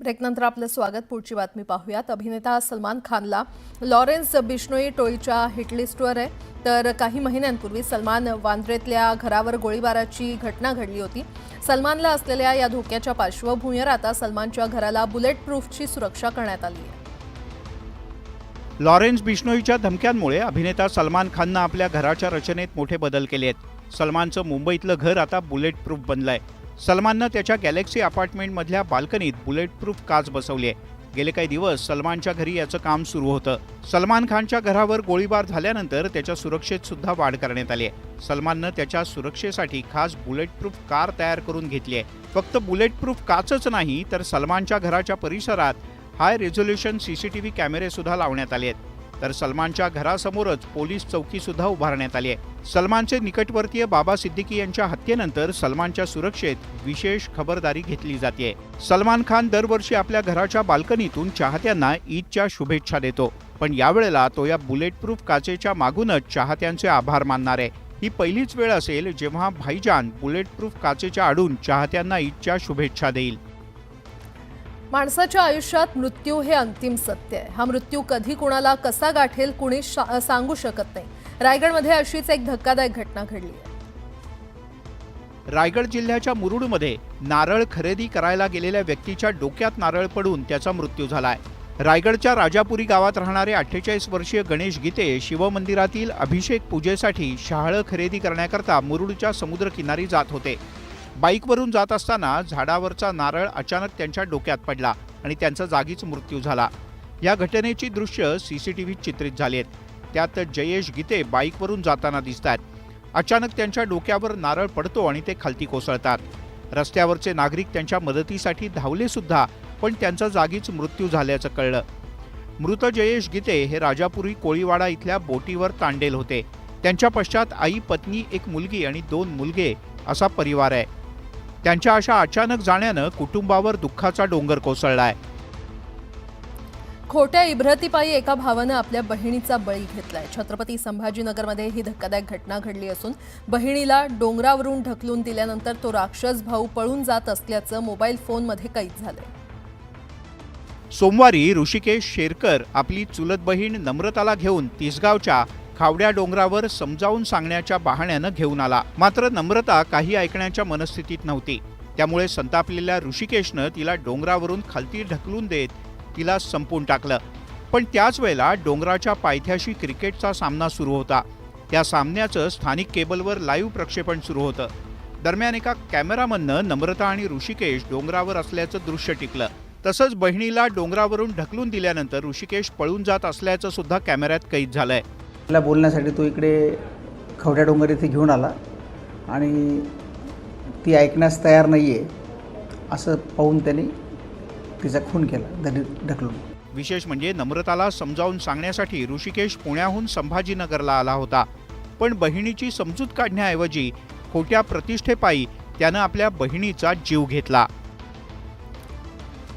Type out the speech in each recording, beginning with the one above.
ब्रेकनंतर आपलं स्वागत। पुढची बातमी पाहूयात। अभिनेता सलमान खानला लॉरेन्स बिश्नोई टोळीच्या हिटलिस्टवर आहे। तर काही महिन्यांपूर्वी सलमान वांद्रेतल्या घरावर गोळीबाराची घटना घडली होती। सलमानला असलेल्या या धोक्याच्या पार्श्वभूमीवर आता सलमानच्या घराला बुलेट प्रूफची सुरक्षा करण्यात आली आहे। लॉरेन्स बिश्नोईच्या धमक्यांमुळे अभिनेता सलमान खाननं आपल्या घराच्या रचनेत मोठे बदल केले आहेत। सलमानचं मुंबईतलं घर आता बुलेट प्रूफ बनलंय। सलमाननं त्याच्या गॅलेक्सी अपार्टमेंटमधल्या बाल्कनीत बुलेट प्रूफ काच बसवली आहे। गेले काही दिवस सलमानच्या घरी याचं काम सुरू होतं। सलमान खानच्या घरावर गोळीबार झाल्यानंतर त्याच्या सुरक्षेत सुद्धा वाढ करण्यात आली आहे। सलमाननं त्याच्या सुरक्षेसाठी खास बुलेट प्रूफ कार तयार करून घेतली आहे। फक्त बुलेट प्रूफ काचच नाही तर सलमानच्या घराच्या परिसरात हाय रेझोल्युशन सीसीटीव्ही कॅमेरे सुद्धा लावण्यात आले आहेत। तर सलमानच्या घरासमोरच पोलीस चौकी सुद्धा उभारण्यात आली आहे। सलमानचे निकटवर्तीय बाबा सिद्दीकी यांच्या हत्येनंतर सलमानच्या सुरक्षेत विशेष खबरदारी घेतली जाते। सलमान खान दरवर्षी आपल्या घराच्या बाल्कनीतून चाहत्यांना ईदच्या शुभेच्छा देतो, पण यावेळेला तो या बुलेट प्रूफ काचेच्या मागूनच चाहत्यांचे आभार मानणार आहे। ही पहिलीच वेळ असेल जेव्हा भाईजान बुलेट प्रूफ काचेच्या आडून चाहत्यांना ईदच्या शुभेच्छा देईल। माणसाच्या आयुष्यात मृत्यू हे अंतिम सत्य आहे। हा मृत्यू कधी कोणाला कसा गाठेल कुणी सांगू शकत नाही। रायगडमध्ये अशीच एक धक्कादायक घटना घडली आहे। रायगड जिल्ह्याच्या मुरुडमध्ये नारळ खरेदी करायला गेलेल्या व्यक्तीच्या डोक्यात नारळ पडून त्याचा मृत्यू झालाय। रायगडच्या राजापुरी गावात राहणारे 48 वर्षीय गणेश गीते शिवमंदिरातील अभिषेक पूजेसाठी शहाळं खरेदी करण्याकरता मुरुडच्या समुद्रकिनारी जात होते। बाईकवरून जात असताना झाडावरचा नारळ अचानक त्यांच्या डोक्यात पडला आणि त्यांचा जागीच मृत्यू झाला। या घटनेची दृश्य सीसीटीव्हीत चित्रित झाली आहेत। त्यात जयेश गीते बाईकवरून जाताना दिसतात। अचानक त्यांच्या डोक्यावर नारळ पडतो आणि ते खालती कोसळतात। रस्त्यावरचे नागरिक त्यांच्या मदतीसाठी धावले सुद्धा, पण त्यांचा जागीच मृत्यू झाल्याचं कळलं। मृत जयेश गीते हे राजापुरी कोळीवाडा इथल्या बोटीवर तांडेल होते। त्यांच्या पश्चात आई, पत्नी, एक मुलगी आणि 2 मुलगे असा परिवार आहे। त्यांच्या अशा अचानक जाण्यानं कुटुंबावर दुःखाचा डोंगर कोसळलाय। खोट्या इब्रतीपायी एका भावानं आपल्या बहिणीचा बळी घेतलाय। छत्रपती संभाजीनगरमध्ये ही धक्कादायक घटना घडली असून बहिणीला डोंगरावरून ढकलून दिल्यानंतर तो राक्षस भाऊ पळून जात असल्याचं मोबाईल फोनमध्ये कैद झालंय। सोमवारी ऋषिकेश शेरकर आपली चुलत बहीण नम्रताला घेऊन तिसगावच्या खावड्या डोंगरावर समजावून सांगण्याच्या बहाण्यानं घेऊन आला। मात्र नम्रता काही ऐकण्याच्या मनस्थितीत नव्हती। त्यामुळे संतापलेल्या ऋषिकेशनं तिला डोंगरावरून खालती ढकलून देत तिला संपून टाकलं। पण त्याच वेळेला डोंगराच्या पायथ्याशी क्रिकेटचा सामना सुरू होता। त्या सामन्याचं स्थानिक केबलवर लाईव्ह प्रक्षेपण सुरू होतं। दरम्यान एका कॅमेरामननं नम्रता आणि ऋषिकेश डोंगरावर असल्याचं दृश्य टिकलं। तसंच बहिणीला डोंगरावरून ढकलून दिल्यानंतर ऋषिकेश पळून जात असल्याचं सुद्धा कॅमेऱ्यात कैद झालंय। मला बोलण्यासाठी तो इकडे खवड्या डोंगर इथे घेऊन आला आणि ती ऐकण्यास तयार नाही आहे असं पाहून त्याने तिचा खून केला ढकलून। विशेष म्हणजे नम्रताला समजावून सांगण्यासाठी ऋषिकेश पुण्याहून संभाजीनगरला आला होता, पण बहिणीची समजूत काढण्याऐवजी खोट्या प्रतिष्ठेपायी त्यानं आपल्या बहिणीचा जीव घेतला।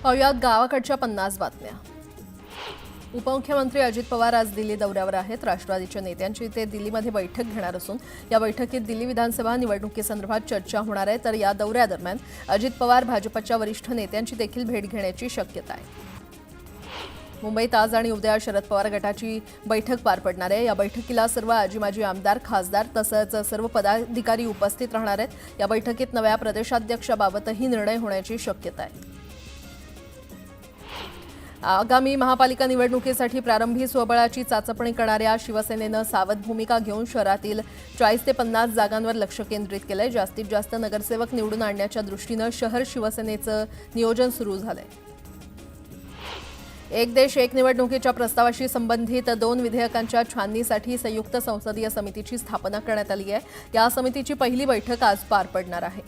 पाहुयात गावाकडच्या 50 बातम्या। उपमुख्यमंत्री अजित पवार आज दिल्ली दौऱ्यावर आहेत। राष्ट्रवादीच्या नेत्यांची ते दिल्लीमध्ये बैठक घेणार असून या बैठकीत दिल्ली विधानसभा निवडणुकीसंदर्भात चर्चा होणार आहे। तर या दौऱ्यादरम्यान अजित पवार भाजपच्या वरिष्ठ नेत्यांची देखील भेट घेण्याची शक्यता आहे। मुंबईत आज आणि उद्या शरद पवार गटाची बैठक पार पडणार आहे। या बैठकीला सर्व आजी माजी आमदार, खासदार तसंच सर्व पदाधिकारी उपस्थित राहणार आहेत। या बैठकीत नव्या प्रदेशाध्यक्षाबाबतही निर्णय होण्याची शक्यता आहे। आगामी महापालिका निवडणुकीसाठी प्रारंभी स्वबळाची चाचपणी करणाऱ्या शिवसेनेनं सावध भूमिका घेऊन शहरातील 40 ते 50 जागांवर लक्ष केंद्रित केलंय। जास्तीत जास्त नगरसेवक निवडून आणण्याच्या दृष्टीनं शहर शिवसेनेचं नियोजन सुरू झालंय। एक देश एक निवडणुकीच्या प्रस्तावाशी संबंधित 2 विधेयकांच्या छाननीसाठी संयुक्त संसदीय समितीची स्थापना करण्यात आली आहे। या समितीची पहिली बैठक आज पार पडणार आहे।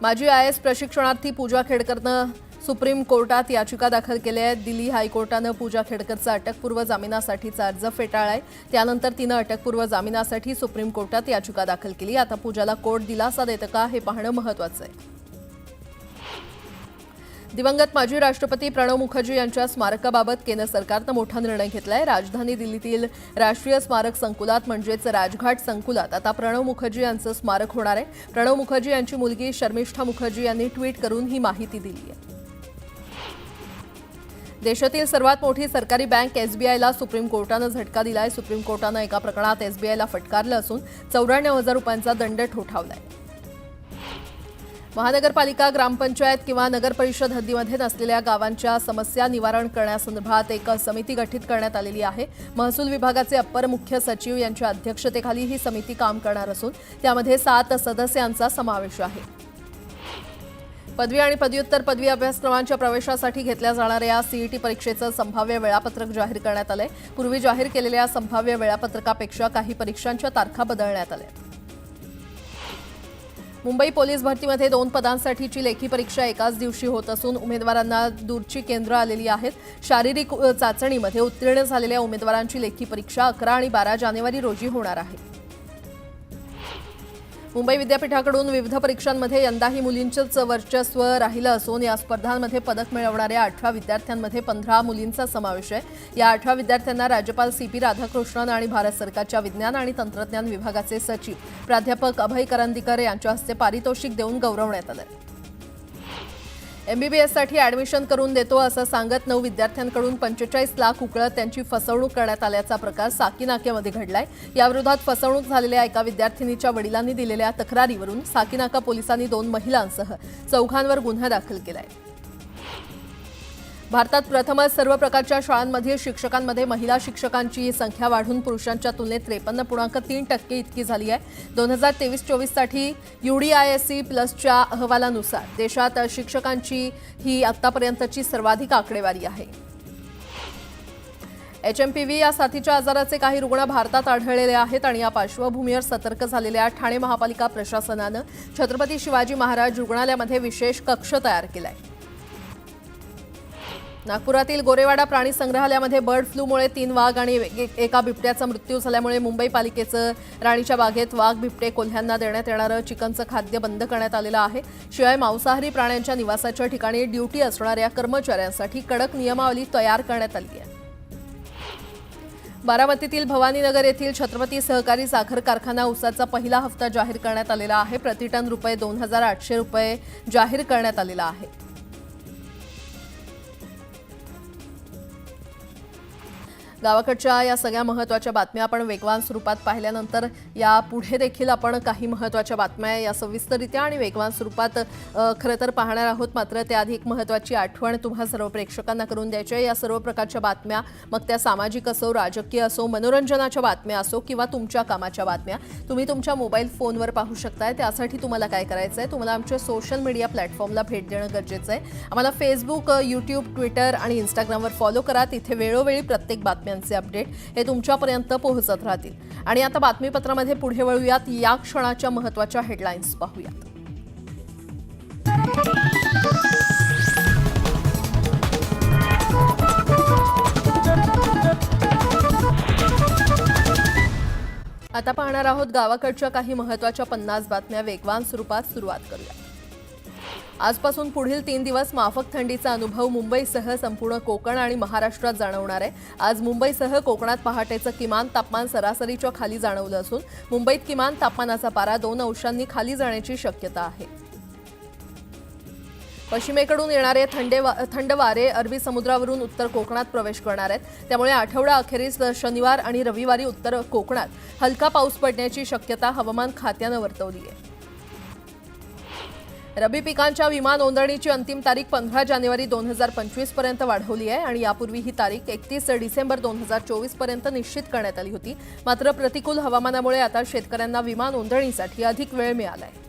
माजी IAS प्रशिक्षणार्थी पूजा खेडकरनं सुप्रीम कोर्टात याचिका दाखल केली आहे। दिल्ली हायकोर्टानं पूजा खेडकरचा अटकपूर्व जामिनासाठीचा अर्ज फेटाळलाय। त्यानंतर तिनं अटकपूर्व जामिनासाठी सुप्रीम कोर्टात याचिका दाखल केली। आता पूजाला कोर्ट दिलासा देतं का हे पाहणं महत्त्वाचं आहे। दिवंगत माजी राष्ट्रपती प्रणव मुखर्जी यांच्या स्मारकाबाबत केंद्र सरकारनं मोठा निर्णय घेतलाय। राजधानी दिल्लीतील राष्ट्रीय स्मारक संकुलात म्हणजेच राजघाट संकुलात आता प्रणव मुखर्जी यांचं स्मारक होणार आहे। प्रणव मुखर्जी यांची मुलगी शर्मिष्ठा मुखर्जी यांनी ट्विट करून ही माहिती दिली आहे। देशातील सर्वात मोठी सरकारी बँक एसबीआयला सुप्रीम कोर्टानं झटका दिलाय। सुप्रीम कोर्टानं एका प्रकरणात एसबीआयला फटकारलं असून 94,000 रुपयांचा दंड ठोठावलाय। महानगरपालिका, ग्रामपंचायत किंवा नगर परिषद हद्दीमध्ये नसलेल्या गावांच्या समस्या निवारण करण्यासंदर्भात एक समिती गठीत करण्यात आलेली आहे। महसूल विभागाचे अप्पर मुख्य सचिव यांच्या अध्यक्षतेखाली ही समिती काम करणार असून त्यामध्ये 7 सदस्यांचा समावेश आहे। पदवी आणि पदव्युत्तर पदवी अभ्यासक्रमांच्या प्रवेशासाठी घेतल्या जाणाऱ्या सीईटी परीक्षेचं संभाव्य वेळापत्रक जाहीर करण्यात आलंय। पूर्वी जाहीर केलेल्या संभाव्य वेळापत्रकापेक्षा काही परीक्षांच्या तारखा बदलण्यात आल्या। मुंबई पोलीस भरतीमध्ये 2 पदांसाठीची लेखी परीक्षा एकाच दिवशी होत असून उमेदवारांना दूरची केंद्र आलेली आहेत। शारीरिक चाचणीमध्ये उत्तीर्ण झालेल्या उमेदवारांची लेखी परीक्षा 11 आणि 12 जानेवारी रोजी होणार आहे। मुंबई विद्यापीठाकडून विविध परीक्षांमध्ये यंदाही मुलींचंच वर्चस्व राहिलं असून या स्पर्धांमध्ये पदक मिळवणाऱ्या 18 विद्यार्थ्यांमध्ये 15 मुलींचा समावेश आहे। या 18 विद्यार्थ्यांना राज्यपाल CP राधाकृष्णन आणि भारत सरकारच्या विज्ञान आणि तंत्रज्ञान विभागाचे सचिव प्राध्यापक अभय करंदीकर यांच्या हस्ते पारितोषिक देऊन गौरवण्यात आलं। MBBSसाठी ॲडमिशन करून देतो असं सांगत 9 विद्यार्थ्यांकडून 45 लाख उकळत त्यांची फसवणूक करण्यात आल्याचा प्रकार साकीनाक्यामध्ये घडलाय। याविरोधात फसवणूक झालेल्या एका विद्यार्थिनीच्या वडिलांनी दिलेल्या तक्रारीवरून साकीनाका पोलिसांनी 2 महिलांसह 4 गुन्हा दाखल केलाय। भारतात प्रथमच सर्व प्रकारच्या शाळांमध्ये शिक्षकांमध्ये महिला शिक्षकांची संख्या वाढून पुरुषांच्या तुलनेत 53.3% इतकी झाली आहे। 2023-24 साठी UDISC प्लसच्या अहवालानुसार देशात शिक्षकांची ही आतापर्यंतची सर्वाधिक आकडेवारी आहे। HMPV या साथीच्या आजाराचे काही रुग्ण भारतात आढळलेले आहेत आणि या पार्श्वभूमीवर सतर्क झालेल्या ठाणे महापालिका प्रशासनानं छत्रपती शिवाजी महाराज रुग्णालयामध्ये विशेष कक्ष तयार केलाय। नागपुरातील गोरेवाडा प्राणी संग्रहालयामध्ये बर्ड फ्लूमुळे 3 वाघ आणि एका बिबट्याचा मृत्यू झाल्यामुळे मुंबई पालिकेचं राणीच्या बागेत वाघ, बिबटे, कोल्ह्यांना देण्यात येणारं चिकनचं खाद्य बंद करण्यात आलेलं आहे। शिवाय मांसाहारी प्राण्यांच्या निवासाच्या ठिकाणी ड्युटी असणाऱ्या कर्मचाऱ्यांसाठी कडक नियमावली तयार करण्यात आली आहे। बारामतीतील भवानीनगर येथील छत्रपती सहकारी साखर कारखाना ऊसाचा पहिला हप्ता जाहीर करण्यात आलेला आहे। प्रतिटन रुपये 2,800 रुपये जाहीर करण्यात आलेला आहे। गावाकडच्या या सगळ्या महत्त्वाच्या बातम्या आपण वेगवान स्वरूपात पाहिल्यानंतर या पुढे देखील आपण काही महत्त्वाच्या बातम्या या सविस्तररित्या आणि वेगवान स्वरूपात खरं तर पाहणार आहोत। मात्र त्याआधी एक महत्त्वाची आठवण तुम्हा सर्व प्रेक्षकांना करून द्यायची आहे। या सर्व प्रकारच्या बातम्या मग त्या सामाजिक असो, राजकीय असो, मनोरंजनाच्या बातम्या असो किंवा तुमच्या कामाच्या बातम्या तुम्ही तुमच्या मोबाईल फोनवर पाहू शकताय। त्यासाठी तुम्हाला काय करायचं आहे, तुम्हाला आमच्या सोशल मीडिया प्लॅटफॉर्मला भेट देणं गरजेचं आहे। आम्हाला फेसबुक, YouTube, ट्विटर आणि इंस्टाग्रामवर फॉलो करा। तिथे वेळोवेळी प्रत्येक बातम्यांचे अपडेट हे तुमच्यापर्यंत पोहोचत राहतील। आणि आता बातमीपत्रामध्ये पुढे वळूयात। या क्षणाच्या महत्त्वाच्या हेडलाईन्स पाहूयात। आता पाहणार आहोत गावाकडच्या काही महत्त्वाच्या 50 बातम्या वेगवान स्वरूपात। सुरुवात करूया। आजपासून पुढील 3 दिवस माफक थंडीचा अनुभव मुंबईसह संपूर्ण कोकण आणि महाराष्ट्रात जाणवणार आहे। आज मुंबईसह कोकणात पहाटेचं किमान तापमान सरासरीच्या खाली जाणवलं असून मुंबईत किमान तापमानाचा पारा 2 अंशांनी खाली जाण्याची शक्यता आहे। पश्चिमेकडून येणारे थंड वारे अरबी समुद्रावरून उत्तर कोकणात प्रवेश करणार आहेत। त्यामुळे आठवडा अखेरीस शनिवार आणि रविवारी उत्तर कोकणात हलका पाऊस पडण्याची शक्यता हवामान खात्यानं वर्तवली आहे। रब्बी पिकांच्या विमा नोंदणीची अंतिम तारीख 15 जानेवारी 2025 पर्यंत वाढवली आहे आणि यापूर्वी ही तारीख 31 डिसेंबर 2024 पर्यंत निश्चित करण्यात आली होती। मात्र प्रतिकूल हवामानामुळे आता शेतकऱ्यांना विमा नोंदणीसाठी अधिक वेळ मिळाला आहे।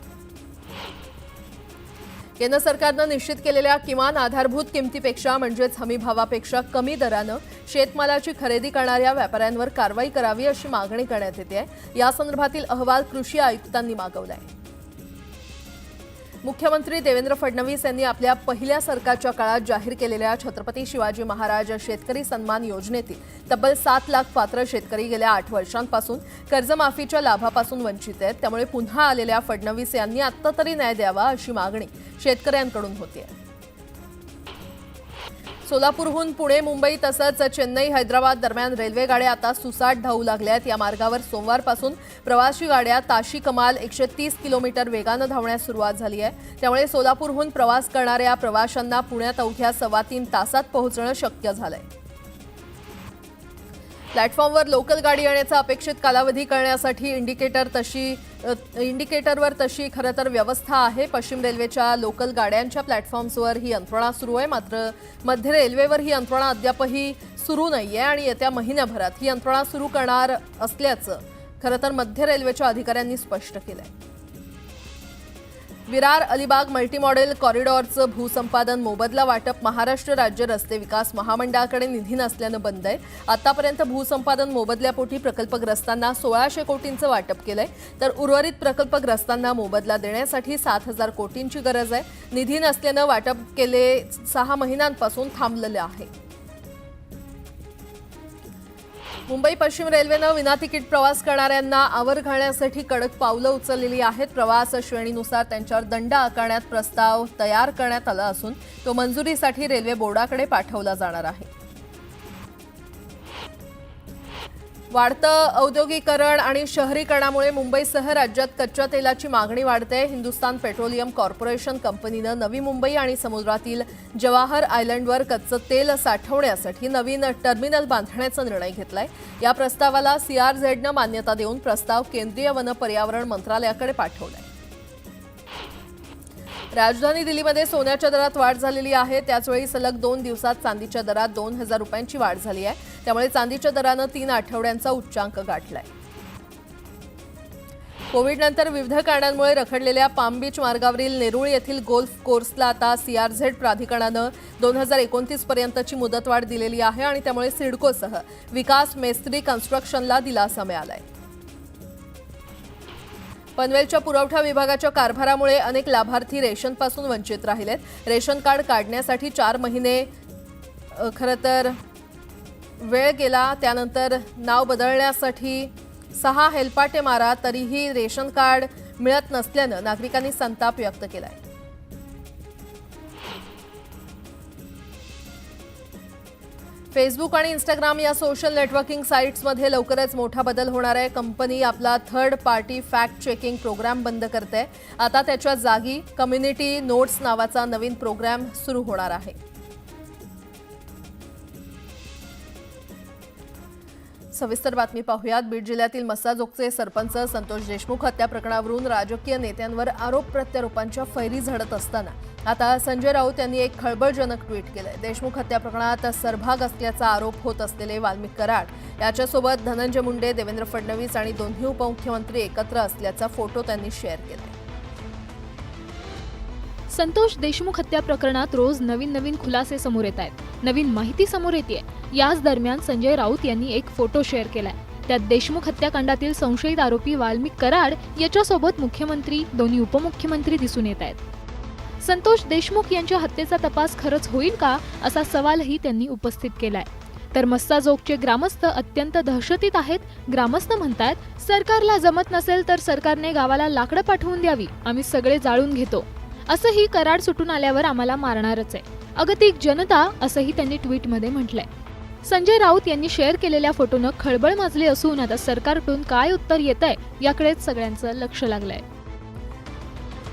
केंद्र सरकारनं निश्चित केलेल्या किमान आधारभूत किमतीपेक्षा म्हणजेच हमीभावापेक्षा कमी दरानं शेतमालाची खरेदी करणाऱ्या व्यापाऱ्यांवर कारवाई करावी अशी मागणी करण्यात येते आहे। या संदर्भातील अहवाल कृषी आयुक्तांनी मागवला आहे। मुख्यमंत्री देवेंद्र फडणवीस यांनी आपल्या पहिल्या सरकारच्या काळात जाहीर केलेल्या छत्रपती शिवाजी महाराज शेतकरी सन्मान योजनेतील तब्बल 7 लाख पात्र शेतकरी गेल्या 8 वर्षांपासून कर्जमाफीच्या लाभापासून वंचित आहेत। त्यामुळे पुन्हा आलेल्या फडणवीस यांनी आता तरी न्याय द्यावा अशी मागणी शेतकऱ्यांकडून होते आहे। सोलापूरहून पुणे, मुंबई तसंच चेन्नई, हैदराबाद दरम्यान रेल्वे गाड्या आता सुसाट धावू लागल्या आहेत। या मार्गावर सोमवारपासून प्रवासी गाड्या ताशी कमाल 130 किलोमीटर वेगानं धावण्यास सुरुवात झाली आहे। त्यामुळे सोलापूरहून प्रवास करणाऱ्या प्रवाशांना पुण्यात अवघ्या 3.25 तासात पोहोचणं शक्य झालंय। प्लॅटफॉर्मवर लोकल गाडी येण्याचा अपेक्षित कालावधी कळण्यासाठी इंडिकेटरवर तशी खरं तर व्यवस्था आहे। पश्चिम रेल्वेच्या लोकल गाड्यांच्या प्लॅटफॉर्म्सवर ही यंत्रणा सुरू आहे, मात्र मध्य रेल्वेवर ही यंत्रणा अद्यापही सुरू नाहीये आणि येत्या महिन्याभरात ही यंत्रणा सुरू करणार असल्याचं खरं तर मध्य रेल्वेच्या अधिकाऱ्यांनी स्पष्ट केलंय। विरार अलिबाग मल्टीमॉडेल कॉरिडॉरचं भूसंपादन मोबदला वाटप महाराष्ट्र राज्य रस्ते विकास महामंडळाकडे निधी नसल्यानं बंद आहे। आतापर्यंत भूसंपादन मोबदल्यापोटी प्रकल्पग्रस्तांना 1600 कोटींचं वाटप केलंय, तर उर्वरित प्रकल्पग्रस्तांना मोबदला देण्यासाठी 7000 कोटींची गरज आहे। निधी नसल्यानं वाटप केले 6 महिन्यांपासून थांबलेलं आहे। मुंबई पश्चिम रेल्वेनं विनातिकीट प्रवास करणाऱ्यांना आवर घालण्यासाठी कडक पावलं उचललेली आहेत। प्रवास श्रेणीनुसार त्यांच्यावर दंड आकारण्यात प्रस्ताव तयार करण्यात आला असून तो मंजुरीसाठी रेल्वे बोर्डाकडे पाठवला जाणार आहे। वाढतं औद्योगिकरण आणि शहरीकरणामुळे मुंबईसह राज्यात कच्च्या तेलाची मागणी वाढते। हिंदुस्तान पेट्रोलियम कॉर्पोरेशन कंपनीनं नवी मुंबई आणि समुद्रातील जवाहर आयलंडवर कच्चं तेल साठवण्यासाठी नवीन टर्मिनल बांधण्याचा निर्णय घेतलाय। या प्रस्तावाला CRZनं मान्यता देऊन प्रस्ताव केंद्रीय वन पर्यावरण मंत्रालयाकडे पाठवलाय। राजधानी दिल्लीमध्ये सोन्याच्या दरात वाढ झालेली आहे। त्याचवेळी सलग 2 दिवसात चांदीच्या दरात 2000 रुपयांची वाढ झाली आहे। त्यामुळे चांदीच्या दरानं 3 आठवड्यांचा उच्चांक गाठलाय। कोविडनंतर विविध कारणांमुळे रखडलेल्या पाम बीच मार्गावरील नेरुळ येथील गोल्फ कोर्सला आता CRZ प्राधिकरणानं 2029 पर्यंतची मुदतवाढ दिलेली आहे आणि त्यामुळे सिडकोसह विकास मेस्त्री कन्स्ट्रक्शनला दिलासा मिळालाय। पनवेलच्या पुरवठा विभागाच्या कारभारामुळे अनेक लाभार्थी रेशनपासून वंचित राहिलेत। रेशन कार्ड काढण्यासाठी 4 महिने खरं तर वेळ गेला, त्यानंतर नाव बदलण्यासाठी 6 हेलपाटे मारा तरीही रेशन कार्ड मिळत नसल्यानं नागरिकांनी संताप व्यक्त केलाय। फेसबुक आणि इंस्टाग्राम या सोशल नेटवर्किंग साईट्समध्ये लवकरच मोठा बदल होणार आहे। कंपनी आपला third party fact checking program बंद करते। आता त्याच्या जागी कम्युनिटी नोट्स नावाचा नवीन प्रोग्राम सुरू होणार आहे। सविस्तर बातमी पाहूयात। बीड जिल्ह्यातील मस्साजोगचे सरपंच संतोष देशमुख हत्या प्रकरणावरून राजकीय नेत्यांवर आरोप प्रत्यारोपांच्या फैरी झडत असताना आता संजय राऊत यांनी एक खळबळजनक ट्विट केलंय। देशमुख हत्या प्रकरणात सरभाग असल्याचा आरोप होत असलेले वाल्मिक कराड याच्यासोबत धनंजय मुंडे, देवेंद्र फडणवीस आणि दोन्ही उपमुख्यमंत्री एकत्र असल्याचा फोटो त्यांनी शेअर केलाय। संतोष देशमुख हत्या प्रकरणात रोज नवीन खुलासे समोर येत आहेत, नवीन माहिती समोर येते। याच दरम्यान संजय राऊत यांनी एक फोटो शेअर केलाय। त्यात देशमुख हत्याकांडातील संशयित आरोपी वाल्मिक कराड याच्यासोबत मुख्यमंत्री, दोन्ही उपमुख्यमंत्री दिसून येत आहेत। संतोष देशमुख यांच्या हत्येचा तपास खरंच होईल का असा सवालही त्यांनी उपस्थित केलाय। तर मस्साजोगचे ग्रामस्थ अत्यंत दहशतीत आहेत। ग्रामस्थ म्हणतात, सरकारला जमत नसेल तर सरकारने गावाला लाकडं पाठवून द्यावी, आम्ही सगळे जाळून घेतो। असंही कराड सुटून आल्यावर आम्हाला मारणारच आहे, अगतिक जनता, असंही त्यांनी ट्विटमध्ये म्हटलंय। संजय राऊत यांनी शेअर केलेल्या फोटोनं खळबळ माजली असून आता सरकारकडून काय उत्तर येतंय याकडेच सगळ्यांचं लक्ष लागलंय।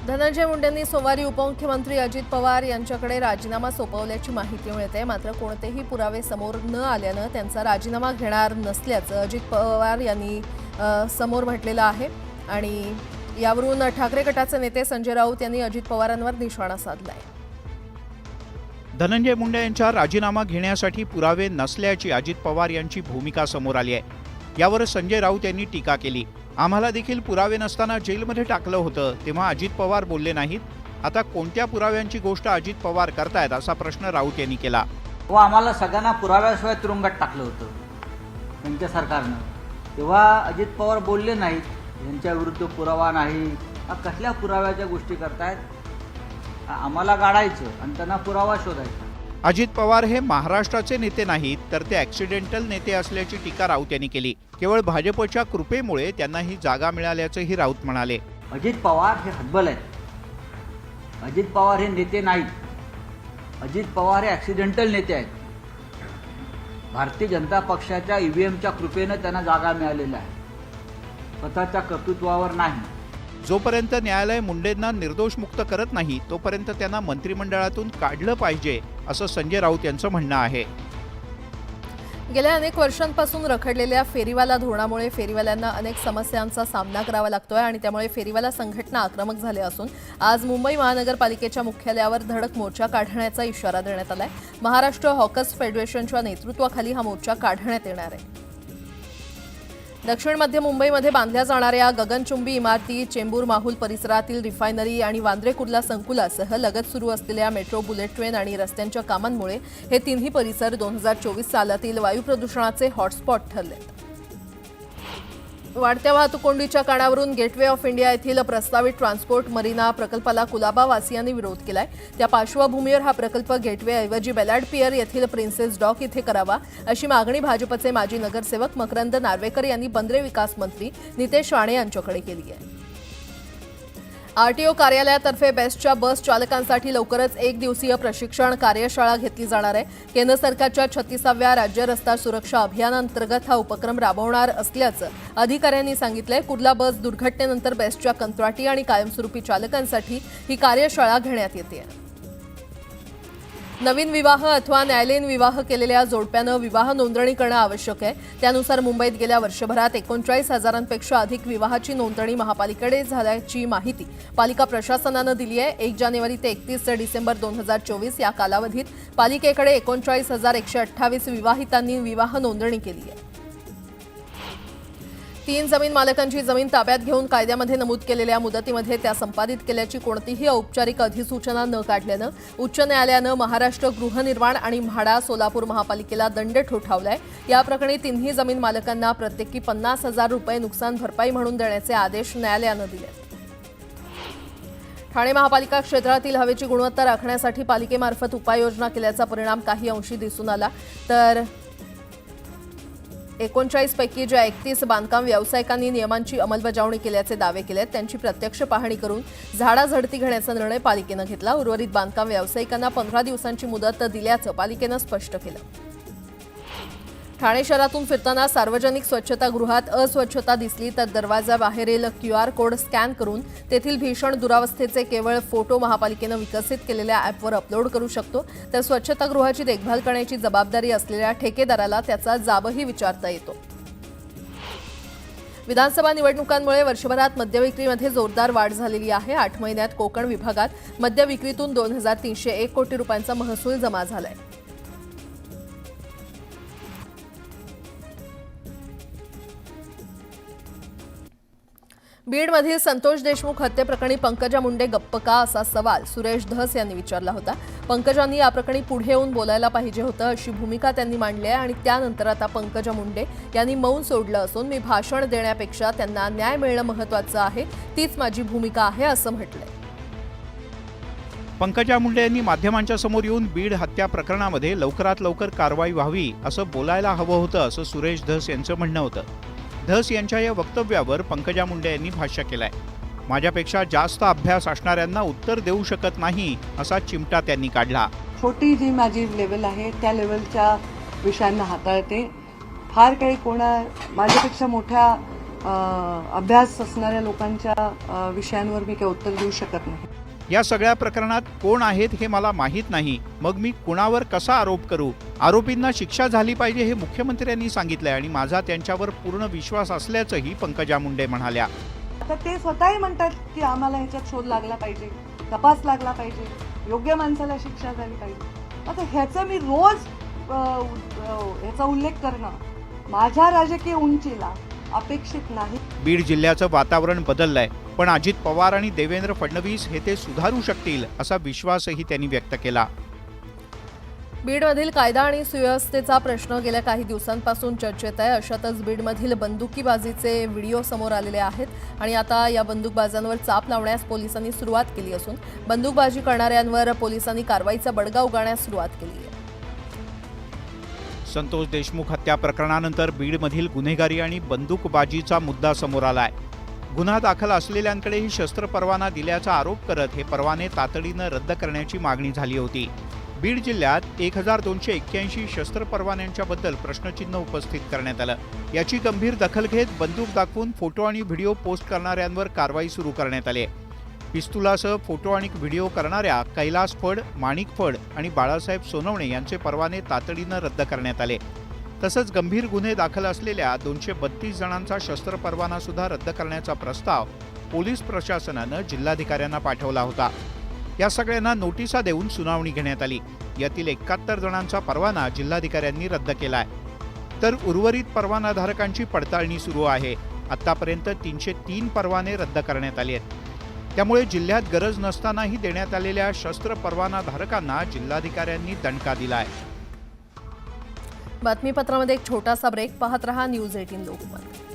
धनंजय मुंडेंनी सोमवारी उपमुख्यमंत्री अजित पवार यांच्याकडे राजीनामा सोपवल्याची माहिती मिळते, मात्र कोणतेही पुरावे समोर न आल्यानं त्यांचा राजीनामा घेणार नसल्याचं अजित पवार यांनी समोर म्हटलेलं आहे आणि यावरून ठाकरे गटाचे नेते संजय राऊत यांनी अजित पवारांवर निशाणा साधलाय। धनंजय मुंडे यांच्या राजीनामा घेण्यासाठी पुरावे नसल्याची अजित पवार यांची भूमिका समोर आली आहे। यावर संजय राऊत यांनी टीका केली। आम्हाला देखील पुरावे नसताना जेलमध्ये टाकलं होतं, तेव्हा अजित पवार बोलले नाहीत। आता कोणत्या पुराव्यांची गोष्ट अजित पवार करतायत असा प्रश्न राऊत यांनी केला। आम्हाला सगळ्यांना पुराव्याशिवाय तुरुंगात टाकलं होतं त्यांच्या सरकारनं, तेव्हा अजित पवार बोलले नाहीत, यांच्या विरुद्ध पुरावा नाही, कसल्या पुराव्याच्या गोष्टी करतायत? आम्हाला गाडायचं आणि त्यांना पुरावा शोधायचा। अजित पवार हे महाराष्ट्राचे नेते नाहीत, तर ते ॲक्सिडेंटल नेते असल्याची टीका राऊत यांनी केली। केवळ भाजपच्या कृपेमुळे त्यांना ही जागा मिळाल्याचंही राऊत म्हणाले। अजित पवार हे हतबल आहेत, अजित पवार हे नेते नाहीत, अजित पवार हे ॲक्सिडेंटल नेते आहेत. भारतीय जनता पक्षाच्या EVMच्या कृपेनं त्यांना जागा मिळालेल्या आहे, स्वतःच्या कर्तृत्वावर नाही. जोपर्यंत न्यायालय मुंडेंना निर्दोष मुक्त करत नाही तोपर्यंत त्यांना मंत्रिमंडळातून काढलं पाहिजे असं संजय राऊत यांचं म्हणणं आहे. गेल्या अनेक वर्षांपासून रखडलेल्या फेरीवाला धोरणामुळे फेरीवाल्यांना अनेक समस्यांचा सामना करावा लागतोय आणि त्यामुळे फेरीवाला संघटना आक्रमक झाल्या असून आज मुंबई महानगरपालिकेच्या मुख्यालयावर धडक मोर्चा काढण्याचा इशारा देण्यात आलाय. महाराष्ट्र हॉकर्स फेडरेशनच्या नेतृत्वाखाली हा मोर्चा काढण्यात येणार आहे. दक्षिण मध्य मुंबईमध्ये बांधल्या जाणाऱ्या गगनचुंबी इमारती, चेंबूर माहुल परिसरातील रिफायनरी आणि वांद्रे कुर्ला संकुलासह लगत सुरू असलेल्या मेट्रो, बुलेट ट्रेन आणि रस्त्यांच्या कामांमुळे हे तिन्ही परिसर 2024 सालातील वायू प्रदूषणाचे हॉटस्पॉट ठरले. वाढत्या वाहतूक कोंडीच्या कारणावरून गेटवे ऑफ इंडिया येथील प्रस्तावित ट्रान्सपोर्ट मरीना प्रकल्पाला कुलाबा वासियांनी विरोध केलाय. त्या पार्श्वभूमीवर हा प्रकल्प गेटवेऐवजी बेलार्ड पियर येथील प्रिन्सेस डॉक इथे करावा अशी मागणी भाजपचे माजी नगरसेवक मकरंद नार्वेकर यांनी बंदरे विकास मंत्री नितेश राणे यांच्याकडे केली आहे. आरटीओ कार्यालयातर्फे बेस्टच्या बस चालकांसाठी लवकरच 1 दिवसीय प्रशिक्षण कार्यशाळा घेतली जाणार आहे. केंद्र सरकारच्या 36व्या राज्य रस्ता सुरक्षा अभियानांतर्गत हा उपक्रम राबवणार असल्याचं अधिकाऱ्यांनी सांगितलंय. कुर्ला बस दुर्घटनेनंतर बेस्टच्या कंत्राटी आणि कायमस्वरूपी चालकांसाठी ही कार्यशाळा घेण्यात येते. नवीन विवाह अथवा न्यायालयीन विवाह केलेल्या जोडप्यानं विवाह नोंदणी करणं आवश्यक आहे. त्यानुसार मुंबईत गेल्या वर्षभरात 39,000पेक्षा अधिक विवाहाची नोंदणी महापालिकेकडे झाल्याची माहिती पालिका प्रशासनानं दिली आहे. 1 जानेवारी ते 31 डिसेंबर 2024 या कालावधीत पालिकेकडे 39,128 विवाहितांनी विवाह नोंदणी केली आहे. 3 जमीन मालकांची जमीन ताब्यात घेऊन कायद्यामध्ये नमूद केलेल्या मुदतीमध्ये त्या संपादित केल्याची कोणतीही औपचारिक अधिसूचना न काढल्यानं उच्च न्यायालयानं महाराष्ट्र गृहनिर्माण आणि म्हाडा सोलापूर महापालिकेला दंड ठोठावलाय. या प्रकरणी तिन्ही जमीन मालकांना प्रत्येकी 50,000 रुपये नुकसान भरपाई म्हणून देण्याचे आदेश न्यायालयानं दिले. ठाणे महापालिका क्षेत्रातील हवेची गुणवत्ता राखण्यासाठी पालिकेमार्फत उपाययोजना केल्याचा परिणाम काही अंशी दिसून आला. तर 39 पैकी ज्या 31 बांधकाम व्यावसायिकांनी नियमांची अंमलबजावणी केल्याचे दावे केलेत त्यांची प्रत्यक्ष पाहणी करून झाडाझडती घेण्याचा निर्णय पालिकेनं घेतला. उर्वरित बांधकाम व्यावसायिकांना 15 दिवसांची मुदत दिल्याचं पालिकेनं स्पष्ट केलं. ठाणे शहरातून फिरताना सार्वजनिक स्वच्छतागृहात अस्वच्छता दिसली तर दरवाजाबाहेरील QR कोड स्कॅन करून तेथील भीषण दुरावस्थेचे केवळ फोटो महापालिकेनं विकसित केलेल्या ॲपवर अपलोड करू शकतो. तर स्वच्छतागृहाची देखभाल करण्याची जबाबदारी असलेल्या ठेकेदाराला त्याचा जाबही विचारता येतो. विधानसभा निवडणुकांमुळे वर्षभरात मद्यविक्रीमध्ये जोरदार वाढ झालेली आहे. 8 महिन्यात कोकण विभागात मद्यविक्रीतून 2,301 कोटी रुपयांचा महसूल जमा झालाय. बीडमधील संतोष देशमुख हत्येप्रकरणी पंकजा मुंडे गप्प का असा सवाल सुरेश धस यांनी विचारला होता. पंकजांनी या प्रकरणी पुढे येऊन बोलायला पाहिजे होतं अशी भूमिका त्यांनी मांडली आहे आणि त्यानंतर आता पंकजा मुंडे यांनी मौन सोडलं असून मी भाषण देण्यापेक्षा त्यांना न्याय मिळणं महत्त्वाचं आहे, तीच माझी भूमिका आहे असं म्हटलंय. पंकजा मुंडे यांनी माध्यमांच्या समोर येऊन बीड हत्या प्रकरणामध्ये लवकरात लवकर कारवाई व्हावी असं बोलायला हवं होतं असं सुरेश धस यांचं म्हणणं होतं. धस यांच्या या वक्तव्यावर पंकजा मुंडे यांनी भाष्य केलंय. माझ्यापेक्षा जास्त अभ्यास असणाऱ्यांना उत्तर देऊ शकत नाही असा चिमटा त्यांनी काढला. छोटी जी माझी लेवल आहे त्या लेवलच्या विषयांना हाताळते. फार काही माझ्यापेक्षा मोठ्या अभ्यास असणाऱ्या लोकांच्या विषयांवर मी काही उत्तर देऊ शकत नाही. या सगळ्या प्रकरणात कोण आहेत हे मला माहीत नाही, मग मी कुणावर कसा आरोप करू? आरोपींना शिक्षा झाली पाहिजे हे मुख्यमंत्र्यांनी सांगितलंय आणि माझा त्यांच्यावर पूर्ण विश्वास असल्याचंही पंकजा मुंडे म्हणाल्या. आता ते स्वतःही म्हणतात की आम्हाला ह्याच्यात शोध लागला पाहिजे, तपास लागला पाहिजे, योग्य माणसाला शिक्षा झाली पाहिजे. आता ह्याचं मी रोज ह्याचा उल्लेख करणं माझ्या राजकीय उंचीला अपेक्षित नाही. बीड जिल्ह्याचं वातावरण बदललंय, पण अजित पवार आणि देवेंद्र फडणवीस हे ते सुधारू शकतील असा विश्वासही त्यांनी व्यक्त केला. बीडमधील कायदा आणि सुव्यवस्थेचा प्रश्न गेल्या काही दिवसांपासून चर्चेत आहे. अशातच बीडमधील बंदुकीबाजीचे व्हिडिओ समोर आलेले आहेत आणि आता या बंदूकबाजांवर चाप लावण्यास पोलिसांनी सुरुवात केली असून बंदूकबाजी करणाऱ्यांवर पोलिसांनी कारवाईचा बडगा उगारण्यास सुरुवात केली आहे. संतोष देशमुख हत्या प्रकरणानंतर बीडमधील गुन्हेगारी आणि बंदूकबाजीचा मुद्दा समोर आलाय. गुन्हा दाखल असलेल्यांकडेही शस्त्र परवाना दिल्याचा आरोप करत हे परवाने तातडीनं रद्द करण्याची मागणी झाली होती. बीड जिल्ह्यात 1281 शस्त्र परवान्यांच्या बद्दल प्रश्नचिन्ह उपस्थित करण्यात आलं. याची गंभीर दखल घेत बंदूक दाखवून फोटो आणि व्हिडिओ पोस्ट करणाऱ्यांवर कारवाई सुरू करण्यात आली. पिस्तुलासह फोटो आणि व्हिडिओ करणाऱ्या कैलास फड, माणिक फड आणि बाळासाहेब सोनवणे यांचे परवाने तातडीनं रद्द करण्यात आले. तसंच गंभीर गुन्हे दाखल असलेल्या 232 जणांचा शस्त्र परवाना सुद्धा रद्द करण्याचा प्रस्ताव पोलीस प्रशासनानं जिल्हाधिकाऱ्यांना पाठवला होता. या सगळ्यांना नोटिसा देऊन सुनावणी घेण्यात आली. यातील 71 जणांचा परवाना जिल्हाधिकाऱ्यांनी रद्द केलाय, तर उर्वरित परवानाधारकांची पडताळणी सुरू आहे. आतापर्यंत 303 परवाने रद्द करण्यात आले आहेत. त्यामुळे जिल्ह्यात गरज नसतानाही देण्यात आलेल्या शस्त्र परवानाधारकांना जिल्हाधिकाऱ्यांनी दणका दिलाय. बातमीपत्रामध्ये एक छोटासा ब्रेक. पाहत रहा न्यूज 18 लोकमत.